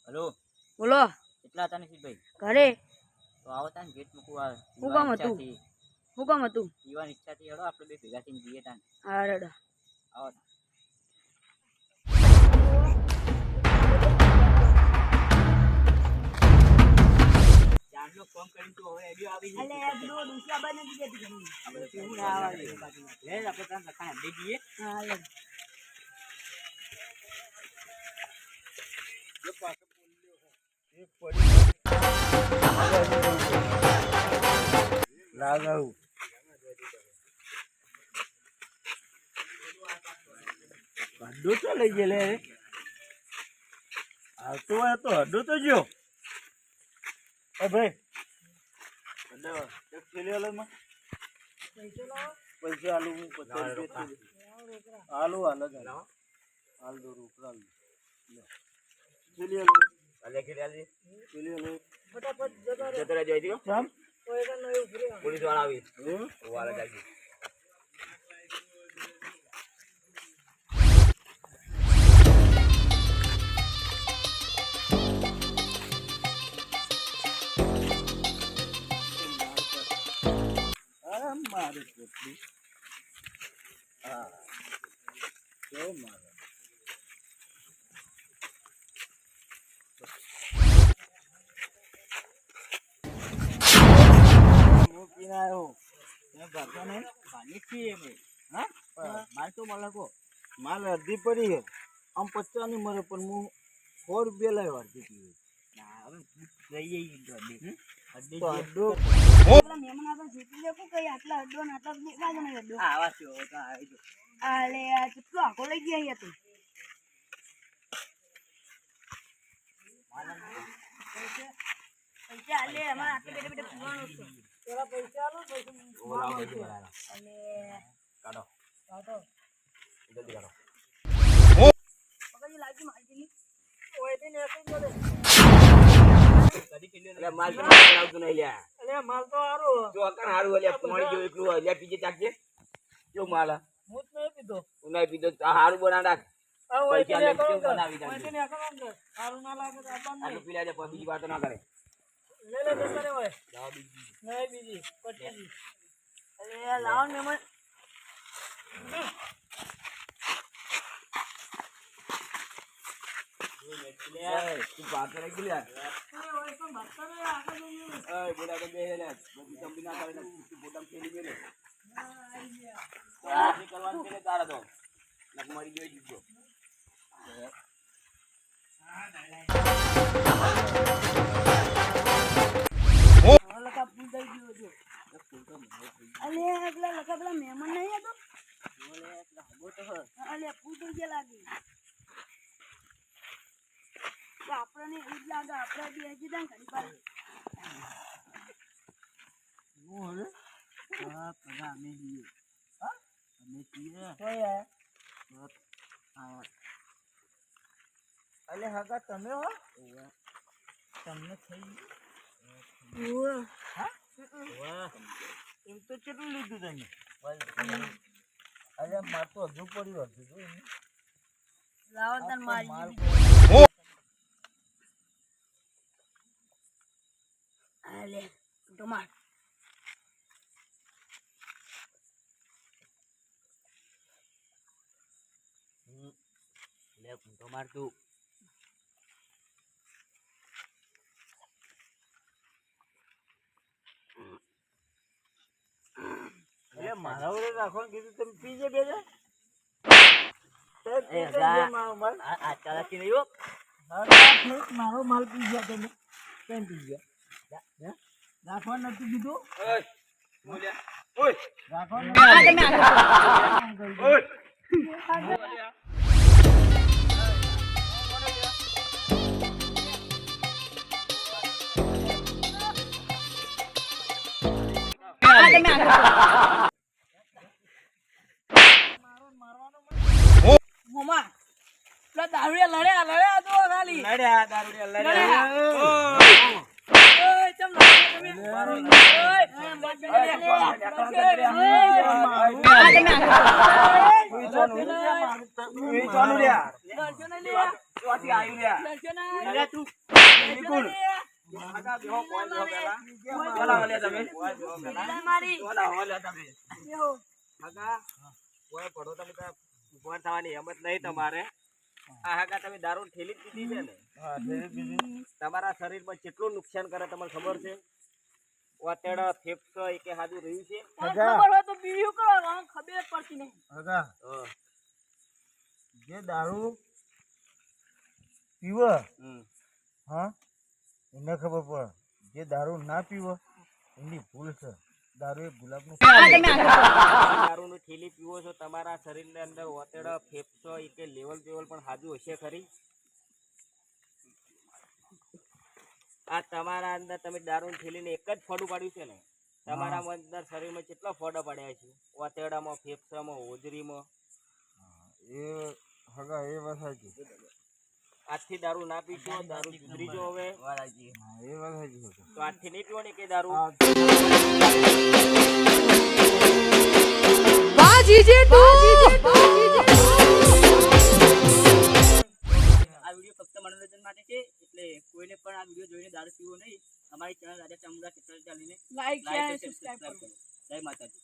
Hello બોલો કેટલા હતા નિશિતભાઈ? ઘરે તો આવો તા ને ગેટ મૂકવા. હું કામ હતું? હું કામ હતું? જીવાની ઈચ્છાથી હેડો આપણે બે ભેગા થઈને જઈએ તા. હા રેડો આવો તા. ચાંદલો ફોન કરીને તો હવે એડિયો આવી ગઈ. અલે યાર દો દુસરા બને દીધી ઘણી આપણે કેવું ના આવે લે આપણે ત્યાં લખાણ દે જઈએ. હા લે જો પાછો બોલ્યો છે એક પડી લાગાવ હડો તો લઈ ગયેલે આવતો હોય તો હડો તો જો એ ભાઈ હડો એક થેલી આલો માં પૈસા આલુ હું 50 રૂપિયા આલુ હાલ હાલ દો રૂપિયા થેલી આલો અલે કે આલે થેલી આલો ફટાફટ જતો રે જતરા જોઈ દીયો. કેમ કોઈ કન નયો ફરી પોલીસ વાળા આવી. હે વાળા જાગી. મારે પોટલી હા જો મારે મૂકીને આવ્યો તમે ભાગો ને પાણી છીએ મે. હા માર તો મળકો. માલ અડધી પડી છે આમ 50 ની મરે પણ હું 100 રૂપિયા લાવ્યો અડધી ના હવે લઈએ ઈ ગડે. તો અડધો પેલા મહેમાન આપણે જીતી લે કો કઈ આટલા અડ્ડો ને આટલા બે બાજુ ને અડ્ડો આવા છો તો આવી જો. આલે યાર કેટલો આખો લઈ ગયા અહીંયા તું પૈસા આલે અમાર આટલે બેઠે બેઠે પીવાનું છે પેલા પૈસા આલો પૈસા ઓલા બાજુ વાળા અને કાઢો કાઢો જલ્દી કાઢો. પકડી લાગી મારી દીની ઓય તે ને એકઈ જોડે કદી કિલ્લે અલે માલ તો આવતું નહીં લ્યા. અલે માલ તો હારો જો અકન હારું અલ્યા પાણી જો એકલું અલ્યા પીજે ચાકજે. જો માલ હું જ નહીં પીધો ઉનાઈ પીધો હારું બના નાખ. આ ઓય તે પૈસા લે ને કેવું કરો બનાવી ઓય તે દાજે. ને કરો હારું ના લાગે તો આપણ આટલું પીલા દે પછી બીજી વાતો ના કરે. લે લે જતા રે ઓય જાવ બીજી. નહીં બીજી પટીજી અલે લાવ ને મન એ તું વાત કરે કે લ્યા. ઓય પણ ભટકા રે આગળ જઈએ એ બોલા તો બે લે બધી કંપની ના કરે તું ફોટો ખેલી મેલે. તો આ કરવાનું છે ને તારા તો નક મરી ગયો જીતો. લકા ફૂલ દઈ ગયો જો અલે એકલા લકા પેલા મહેમાન નહીં હતો બોલે એટલે હબો તો અલે ફૂલ દઈ ગયા લાગે તો આપણને એવું જ લાગે આપણે બી હજી દાન ઘડી પાસે હું હે હા પગા અમે લીએ હા અમે પીએ તો યાર હા અલે હગા તમે હો તમને થઈ ઓહ વાહ એમ તો કેટલું લીધું તમે અરે માર તો હજુ પડ્યું હતું જો એને. લાવો તન મારી માલ અલે ટમાટ લે તો માર તું અરે મારા વડે રાખવાનું કીધું તમે પીજે બે જા એ જા. આ ચાલાકી નહીં હો. મારો માલ પી ગયા તમે કેમ પી ગયા રાખવાનું નથી કીધું ઓય બોલ્યા ઓય રાખવાનું ઓય મોમા પેલા દારૂડિયા લડ્યા તો ખાલી લડ્યા દારૂડિયા લડ્યા ઓય ચમ લડ્યા તમે મારો ઓય વેચવાનું લ્યા. લડશો નહીં લે. ચોથી આયુ લ્યા. લડશો નહીં. લ્યા તું. નિકુલ. આગા બેહો, કોઈ બેહો પેલા. પેલા વાલ્યા તમે. લે મારી. પેલા વાલ્યા તમે. બેહો. આગા, કોઈ પડો તમે તો ઊભા થવાની હિંમત નહીં તમારે. આ હાગા તમે દારૂ ઠેલી જ પીધી છે ને? હા ઠેલી પીધી. તમારા શરીરમાં કેટલું નુકસાન કરે તમને ખબર છે? વાતેડા ફેફસો એકે હાજુ રહ્યું છે. પણ ખબર હોય તો બીજું કરો. આમ ખબર પડતી નહીં. કાકા હા. જે દારૂ પીવે હમ. હા એને ખબર પડે. જે દારૂ ના પીવે એની ભૂલ છે. દારૂ એ ગુલાબનું દારૂની થેલી પીવો છો, તમારા શરીરની અંદર વાતેડા ફેફસો એકે લેવલ બેવલ પણ હાજુ હશે ખરી? આ તમારા અંદર તમે દારૂની થેલીને એક જ ફોડું પાડ્યું છે ને? તમારા અંદર શરીરમાં કેટલા ફોડા પાડ્યા છે? વાતેડામાં, ફેફસામાં, હોજરીમાં. એ હગા એ વાત સાચી. આજથી દારૂ ના પીશો, દારૂ સુધરી જો હવે. હા, એ વાત સાચી છે. તો આજથી નહીં પીવો ને કે દારૂ. આ વિડીયો ફક્ત મનોરંજન માટે છે, એટલે કોઈને પણ આ વિડીયો જોઈને દારૂ પીવો નહીં. અમારી ચેનલ રાજા ચામુંડા ખેતર ચાલીને લાઈક શેર સબસ્ક્રાઇબ કરો. જય માતાજી.